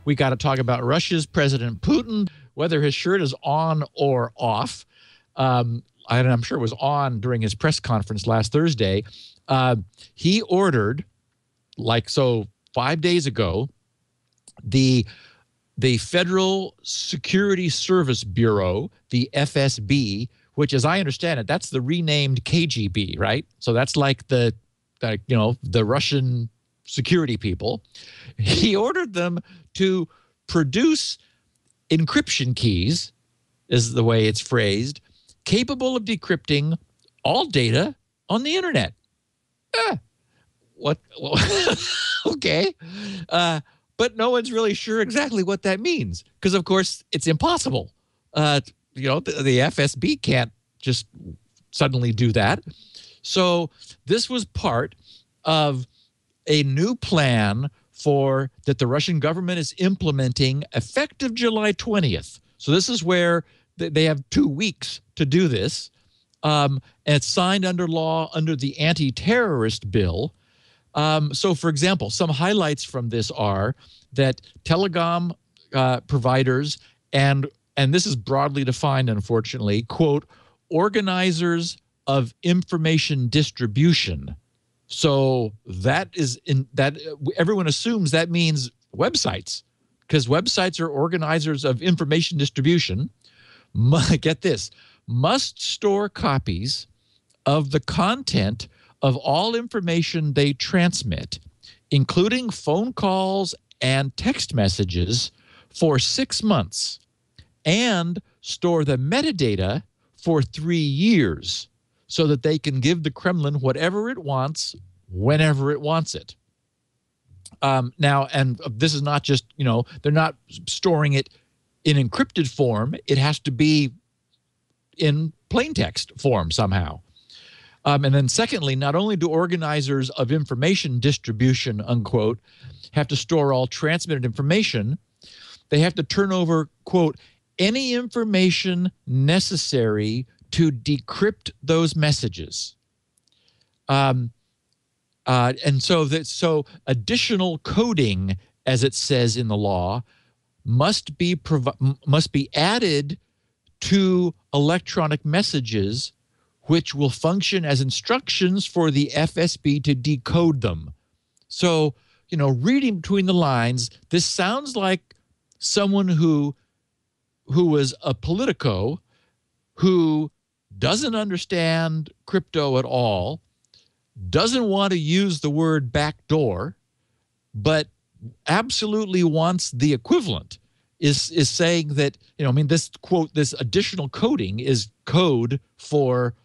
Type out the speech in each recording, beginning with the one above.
We got to talk about Russia's President Putin, whether his shirt is on or off. I'm sure it was on during his press conference last Thursday. He ordered, 5 days ago, the Federal Security Service Bureau, the FSB, which, as I understand it, that's the renamed KGB, right? So that's like the Russian security people. He ordered them to produce encryption keys, is the way it's phrased, capable of decrypting all data on the internet. What? Okay. But no one's really sure exactly what that means because, of course, it's impossible. The FSB can't just suddenly do that. So this was part of a new plan that the Russian government is implementing effective July 20th. So this is where they have 2 weeks to do this. And it's signed under law under the anti-terrorist bill. So, for example, some highlights from this are that telecom providers and this is broadly defined, unfortunately, quote, organizers of information distribution. So that is everyone assumes that means websites, because websites are organizers of information distribution. Get this, must store copies of the content of all information they transmit, including phone calls and text messages, for 6 months, and store the metadata for 3 years so that they can give the Kremlin whatever it wants, whenever it wants it. Now, and this is not just, they're not storing it in encrypted form. It has to be in plain text form somehow. And then secondly, not only do organizers of information distribution, unquote, have to store all transmitted information, they have to turn over, quote, any information necessary to decrypt those messages. And so additional coding, as it says in the law, must be added to electronic messages, which will function as instructions for the FSB to decode them. So, reading between the lines, this sounds like someone who was a politico who doesn't understand crypto at all, doesn't want to use the word backdoor, but absolutely wants the equivalent, is saying that, this quote, this additional coding is code for,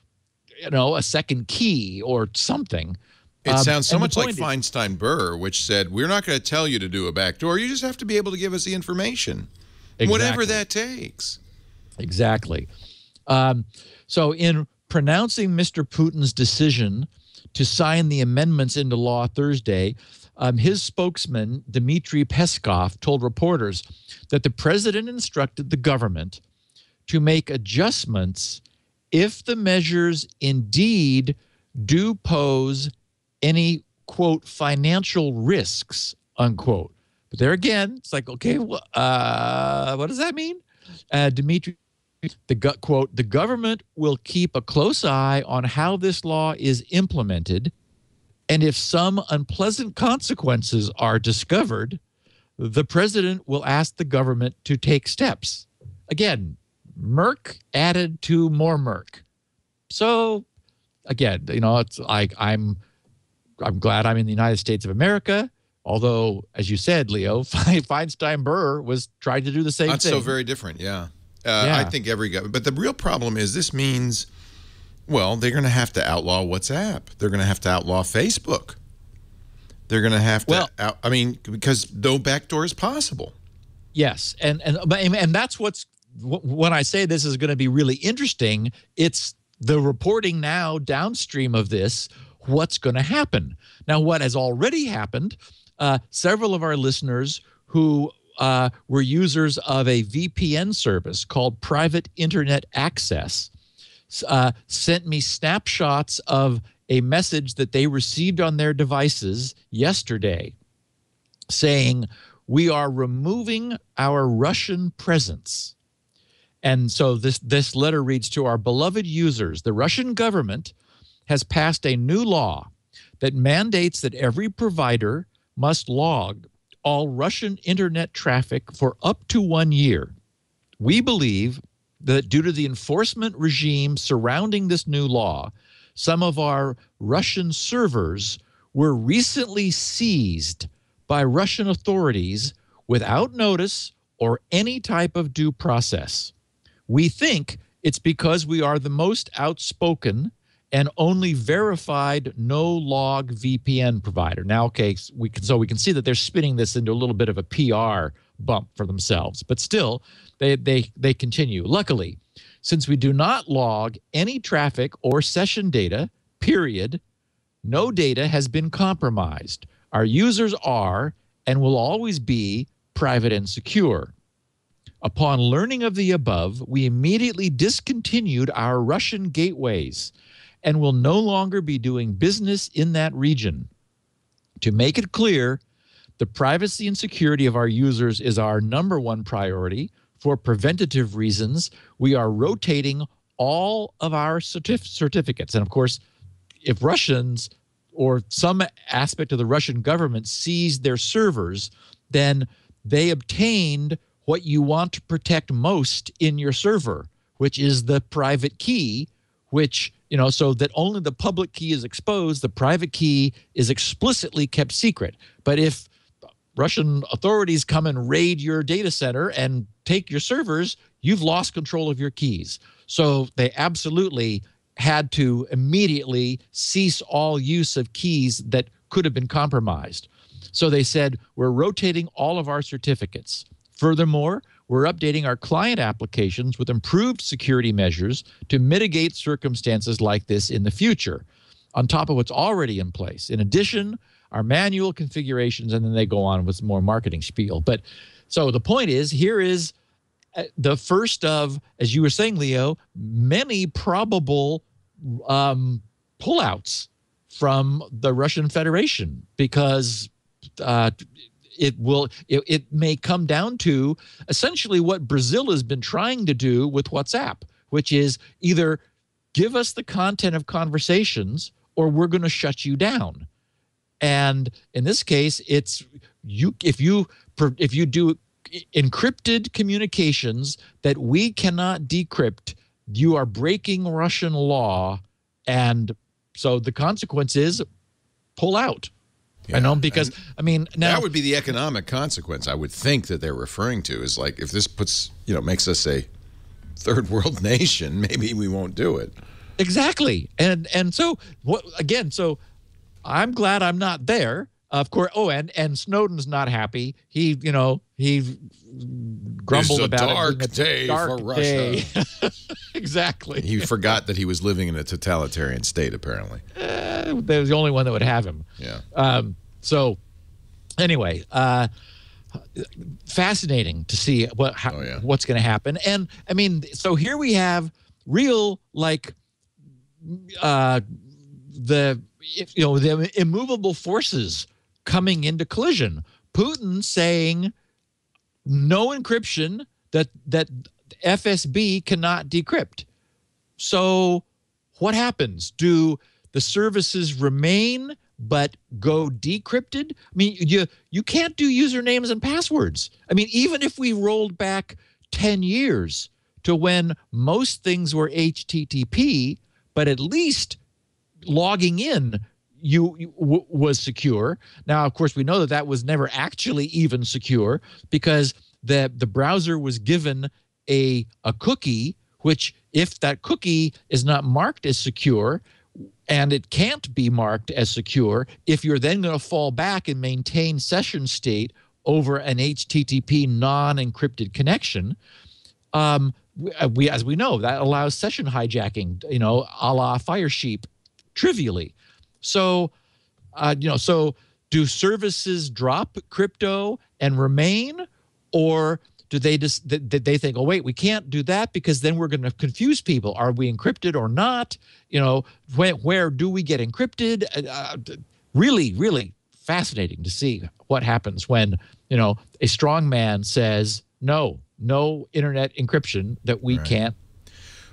a second key or something. It sounds so much like Feinstein-Burr, which said, we're not going to tell you to do a backdoor. You just have to be able to give us the information, whatever that takes. Exactly. So in pronouncing Mr. Putin's decision to sign the amendments into law Thursday, his spokesman, Dmitry Peskov, told reporters that the president instructed the government to make adjustments if the measures indeed do pose any, quote, financial risks, unquote. But there again, it's like, okay, what does that mean? Dmitry, quote, the government will keep a close eye on how this law is implemented, and if some unpleasant consequences are discovered, the president will ask the government to take steps. Again, murk added to more murk. So, again, it's like I'm glad I'm in the United States of America, although, as you said, Leo, Feinstein-Burr was trying to do the same thing. Not so very different, yeah. I think every government. But the real problem is this means, well, they're going to have to outlaw WhatsApp. They're going to have to outlaw Facebook. They're going to have to, because no backdoor is possible. Yes, and that's when I say this is going to be really interesting, it's the reporting now downstream of this, what's going to happen. Now, what has already happened, several of our listeners who were users of a VPN service called Private Internet Access sent me snapshots of a message that they received on their devices yesterday saying, we are removing our Russian presence. And so this letter reads, to our beloved users, the Russian government has passed a new law that mandates that every provider must log all Russian internet traffic for up to 1 year. We believe that due to the enforcement regime surrounding this new law, some of our Russian servers were recently seized by Russian authorities without notice or any type of due process. We think it's because we are the most outspoken and only verified no-log VPN provider. Now, okay, we can see that they're spinning this into a little bit of a PR bump for themselves, but still, they continue. Luckily, since we do not log any traffic or session data, period, no data has been compromised. Our users are and will always be private and secure. Upon learning of the above, we immediately discontinued our Russian gateways and will no longer be doing business in that region. To make it clear, the privacy and security of our users is our #1 priority. For preventative reasons, we are rotating all of our certificates. And of course, if Russians or some aspect of the Russian government seized their servers, then they obtained what you want to protect most in your server, which is the private key, which, you know, so that only the public key is exposed, the private key is explicitly kept secret. But if Russian authorities come and raid your data center and take your servers, you've lost control of your keys. So they absolutely had to immediately cease all use of keys that could have been compromised. So they said, we're rotating all of our certificates. Furthermore, we're updating our client applications with improved security measures to mitigate circumstances like this in the future, on top of what's already in place. In addition, our manual configurations, and then they go on with more marketing spiel. But so the point is, here is the first of, as you were saying, Leo, many probable pullouts from the Russian Federation, because it may come down to essentially what Brazil has been trying to do with WhatsApp, which is either give us the content of conversations or we're going to shut you down. And in this case, it's if you do encrypted communications that we cannot decrypt, you are breaking Russian law, and so the consequence is pull out. Yeah, I know, because I mean, now that would be the economic consequence. I would think that they're referring to is like, if this puts, you know, makes us a third world nation, maybe we won't do it. Exactly, and so what again? So I'm glad I'm not there. Of course. Oh, and Snowden's not happy. He grumbled about it. It's a dark day for Russia. Exactly. He forgot that he was living in a totalitarian state, apparently. They was the only one that would have him. Yeah. So anyway, fascinating to see what's going to happen. And I mean, so here we have real, like, the immovable forces coming into collision. Putin saying no encryption, that FSB cannot decrypt. So what happens? Do the services remain but go decrypted? I mean, you can't do usernames and passwords. I mean, even if we rolled back 10 years to when most things were HTTP, but at least logging in was secure. Now, of course, we know that was never actually even secure, because the browser was given a cookie, which, if that cookie is not marked as secure, and it can't be marked as secure, if you're then going to fall back and maintain session state over an HTTP non-encrypted connection, as we know, that allows session hijacking, you know, a la Firesheep, trivially. So, so do services drop crypto and remain, or do they just they think, oh wait, we can't do that because then we're going to confuse people? Are we encrypted or not? You know, where do we get encrypted? Really, really fascinating to see what happens when, you know, a strong man says, no internet encryption that we can't.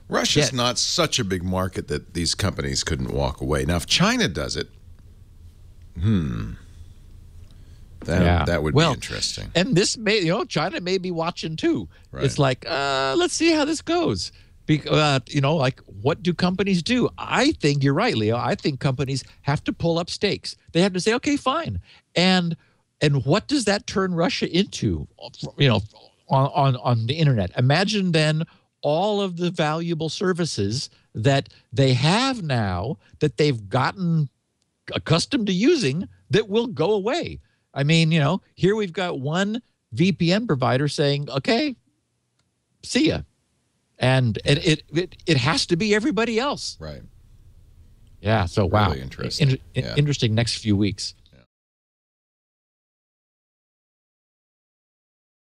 Russia's not such a big market that these companies couldn't walk away. Now, if China does it, that would be interesting. And this may, you know, China may be watching too. Right. It's like, let's see how this goes. You know, like, what do companies do? I think you're right, Leo. I think companies have to pull up stakes. They have to say, okay, fine. And what does that turn Russia into, you know, on the internet? Imagine then all of the valuable services that they have now that they've gotten accustomed to using that will go away. I mean, you know, here we've got one VPN provider saying, okay, see ya. And it has to be everybody else. Right. Yeah. So, wow. Really interesting. Interesting next few weeks.